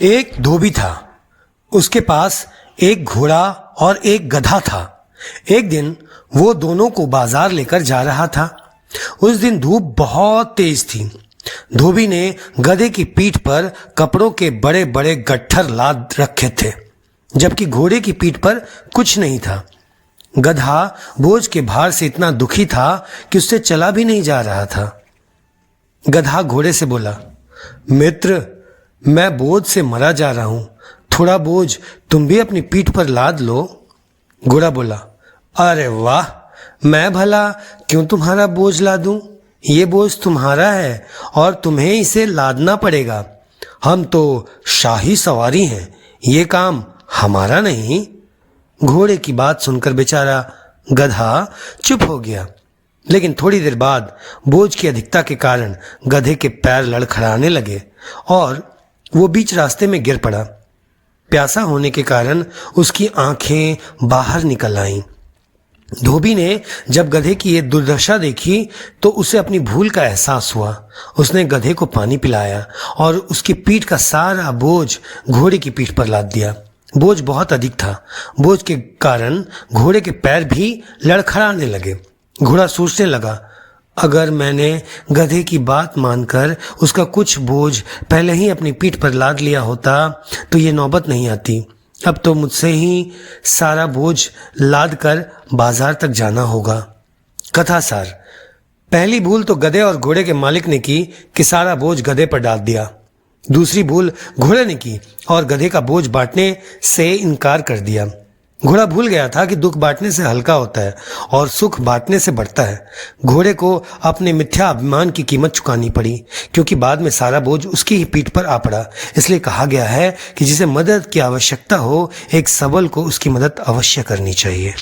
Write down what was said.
एक धोबी था। उसके पास एक घोड़ा और एक गधा था। एक दिन वो दोनों को बाजार लेकर जा रहा था। उस दिन धूप बहुत तेज थी। धोबी ने गधे की पीठ पर कपड़ों के बड़े बड़े गट्ठर लाद रखे थे, जबकि घोड़े की पीठ पर कुछ नहीं था। गधा बोझ के भार से इतना दुखी था कि उससे चला भी नहीं जा रहा था। गधा घोड़े से बोला, मित्र, मैं बोझ से मरा जा रहा हूं, थोड़ा बोझ तुम भी अपनी पीठ पर लाद लो। घोड़ा बोला, अरे वाह, मैं भला क्यों तुम्हारा बोझ लादूं? ये बोझ तुम्हारा है और तुम्हें इसे लादना पड़ेगा। हम तो शाही सवारी हैं, ये काम हमारा नहीं। घोड़े की बात सुनकर बेचारा गधा चुप हो गया। लेकिन थोड़ी देर बाद बोझ की अधिकता के कारण गधे के पैर लड़खड़ाने लगे और वो बीच रास्ते में गिर पड़ा। प्यासा होने के कारण उसकी आंखें बाहर निकल आईं। धोबी ने जब गधे की ये दुर्दशा देखी तो उसे अपनी भूल का एहसास हुआ। उसने गधे को पानी पिलाया और उसकी पीठ का सारा बोझ घोड़े की पीठ पर लाद दिया। बोझ बहुत अधिक था। बोझ के कारण घोड़े के पैर भी लड़खड़ाने लगे। घोड़ा सोचने लगा, अगर मैंने गधे की बात मानकर उसका कुछ बोझ पहले ही अपनी पीठ पर लाद लिया होता तो ये नौबत नहीं आती। अब तो मुझसे ही सारा बोझ लाद कर बाजार तक जाना होगा। कथा सार: पहली भूल तो गधे और घोड़े के मालिक ने की कि सारा बोझ गधे पर डाल दिया। दूसरी भूल घोड़े ने की और गधे का बोझ बांटने से इनकार कर दिया। घोड़ा भूल गया था कि दुख बांटने से हल्का होता है और सुख बांटने से बढ़ता है। घोड़े को अपने मिथ्या अभिमान की कीमत चुकानी पड़ी, क्योंकि बाद में सारा बोझ उसकी ही पीठ पर आ पड़ा। इसलिए कहा गया है कि जिसे मदद की आवश्यकता हो, एक सबल को उसकी मदद अवश्य करनी चाहिए।